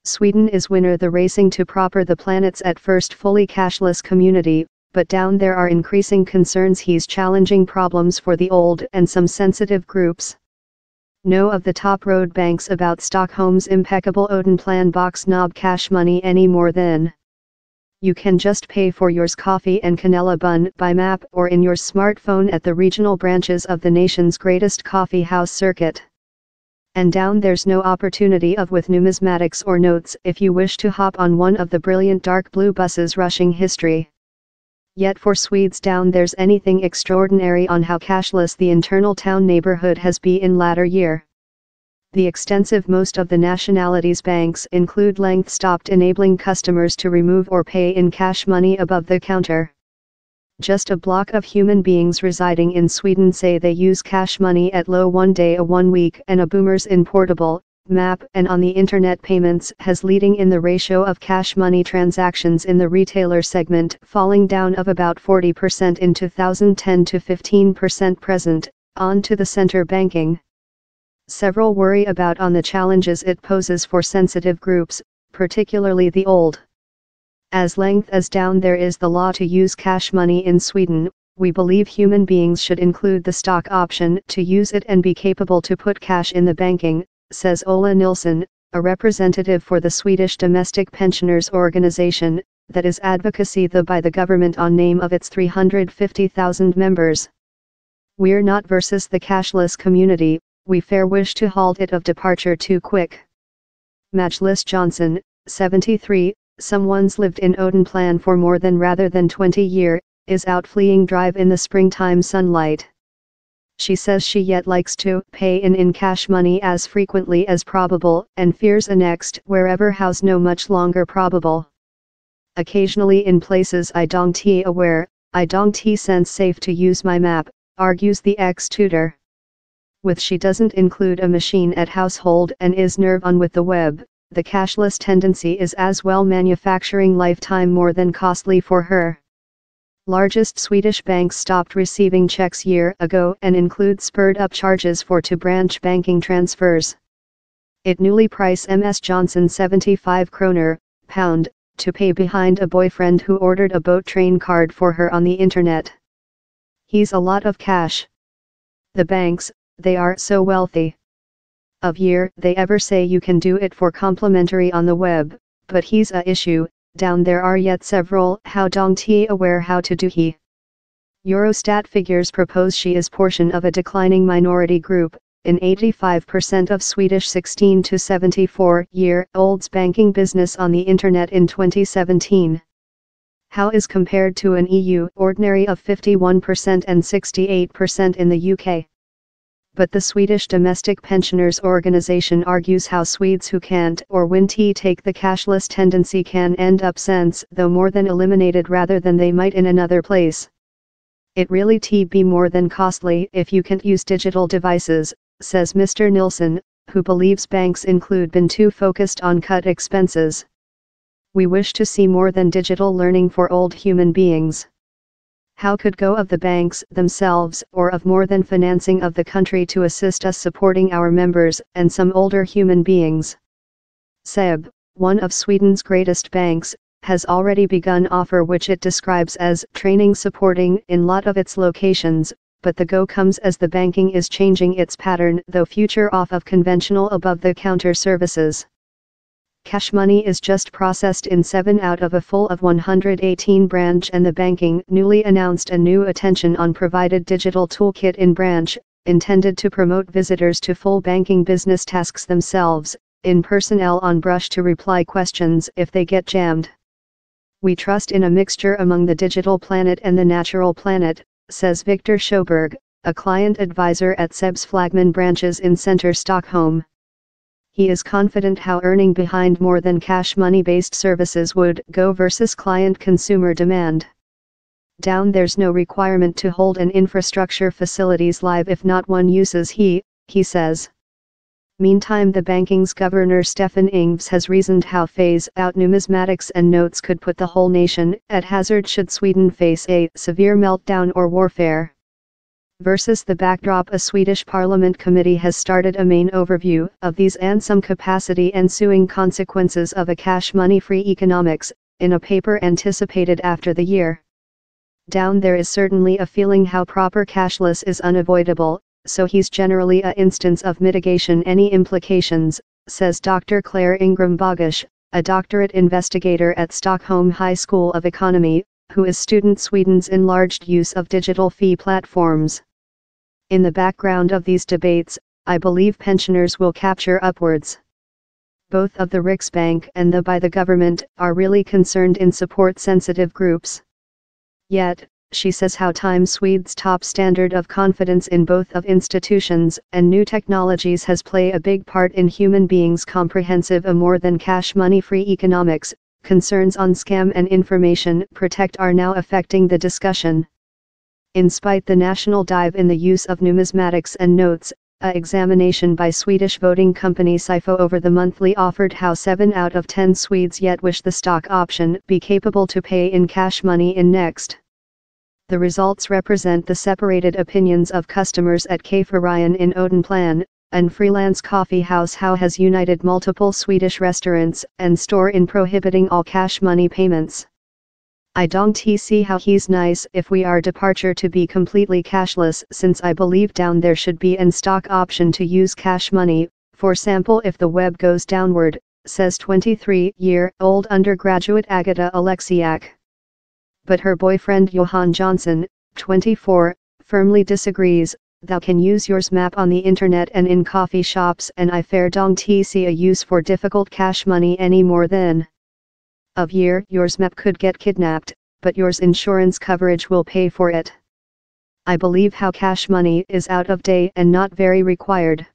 Sweden is winner the racing to proper the planet's at first fully cashless community, but down there are increasing concerns he's challenging problems for the old and some sensitive groups. Know of the top road banks about Stockholm's impeccable Odenplan box knob cash money any more than you can just pay for yours coffee and canela bun by map or in your smartphone at the regional branches of the nation's greatest coffee house circuit. And down there's no opportunity of with numismatics or notes if you wish to hop on one of the brilliant dark blue buses rushing history. Yet for Swedes down there's anything extraordinary on how cashless the internal town neighborhood has been in latter year. The extensive most of the nationalities' banks include length stopped enabling customers to remove or pay in cash money above the counter. Just a block of human beings residing in Sweden say they use cash money at low 1 day a 1 week and a boomers in portable, map and on the internet payments has leading in the ratio of cash money transactions in the retailer segment falling down of about 40% in 2010 to 15% present, on to the center banking. Several worry about on the challenges it poses for sensitive groups, particularly the old. As length as down there is the law to use cash money in Sweden, we believe human beings should include the stock option to use it and be capable to put cash in the banking, says Ola Nilsson, a representative for the Swedish Domestic Pensioners Organization, that is advocacy by the government on name of its 350,000 members. We're not versus the cashless community, we fair wish to halt it of departure too quick. Majlis Johnson, 73, someone's lived in Odenplan for more than rather than 20 year, is out fleeing drive in the springtime sunlight. She says she yet likes to pay in cash money as frequently as probable and fears a next wherever house no much longer probable. Occasionally in places I don't aware, I don't sense safe to use my map, argues the ex-tutor. With she doesn't include a machine at household and is nerve on with the web, the cashless tendency is as well manufacturing lifetime more than costly for her. Largest Swedish banks stopped receiving checks year ago and include spurred up charges for to-branch banking transfers. It newly price Ms. Johnson 75 kroner, pound, to pay behind a boyfriend who ordered a boat train card for her on the internet. He's a lot of cash. The banks, they are so wealthy. Of year they ever say you can do it for complimentary on the web, but he's a issue, down there are yet several how don't he aware how to do he. Eurostat figures propose she is portion of a declining minority group, in 85% of Swedish 16 to 74-year-olds banking business on the internet in 2017. How is compared to an EU ordinary of 51% and 68% in the UK. But the Swedish Domestic Pensioners Organization argues how Swedes who can't or won't take the cashless tendency can end up cents though more than eliminated rather than they might in another place. It really be more than costly if you can't use digital devices, says Mr. Nilsson, who believes banks include been too focused on cut expenses. We wish to see more than digital learning for old human beings. How could go of the banks themselves or of more than financing of the country to assist us supporting our members and some older human beings? SEB, one of Sweden's greatest banks, has already begun offer which it describes as training supporting in lot of its locations, but the go comes as the banking is changing its pattern though future off of conventional above-the-counter services. Cash money is just processed in 7 out of a full of 118 branch and the banking newly announced a new attention on provided digital toolkit in branch, intended to promote visitors to full banking business tasks themselves, in personnel on brush to reply questions if they get jammed. We trust in a mixture among the digital planet and the natural planet, says Victor Sjöberg, a client advisor at SEB's flagman branches in Center Stockholm. He is confident how earning behind more than cash money-based services would go versus client-consumer demand. Down there's no requirement to hold an infrastructure facilities live if not one uses he says. Meantime the banking's governor Stefan Ingves has reasoned how phase out numismatics and notes could put the whole nation at hazard should Sweden face a severe meltdown or warfare. Versus the backdrop, a Swedish parliament committee has started a main overview of these and some capacity ensuing consequences of a cash money-free economics, in a paper anticipated after the year. Down there is certainly a feeling how proper cashless is unavoidable, so he's generally a instance of mitigation any implications, says Dr. Claire Ingram Bogish, a doctorate investigator at Stockholm High School of Economy, who is student Sweden's enlarged use of digital fee platforms. In the background of these debates, I believe pensioners will capture upwards. Both of the Riksbank and the by the government are really concerned in support sensitive groups. Yet, she says how time Swedes' top standard of confidence in both of institutions and new technologies has played a big part in human beings' comprehensive a more than cash money-free economics. Concerns on scam and information protect are now affecting the discussion. In spite the national dive in the use of numismatics and notes, a examination by Swedish voting company Sifo over the monthly offered how 7 out of 10 Swedes yet wish the stock option be capable to pay in cash money in next. The results represent the separated opinions of customers at Caferian in Odenplan, and freelance coffee house How has united multiple Swedish restaurants and store in prohibiting all cash money payments. I don't see how he's nice if we are departure to be completely cashless, since I believe down there should be an stock option to use cash money, for sample if the web goes downward, says 23-year-old undergraduate Agata Alexiak. But her boyfriend Johan Johnson, 24, firmly disagrees. Thou can use yours map on the internet and in coffee shops, and I fair don't see a use for difficult cash money any more than of year yours map could get kidnapped, but yours insurance coverage will pay for it. I believe how cash money is out of date and not very required.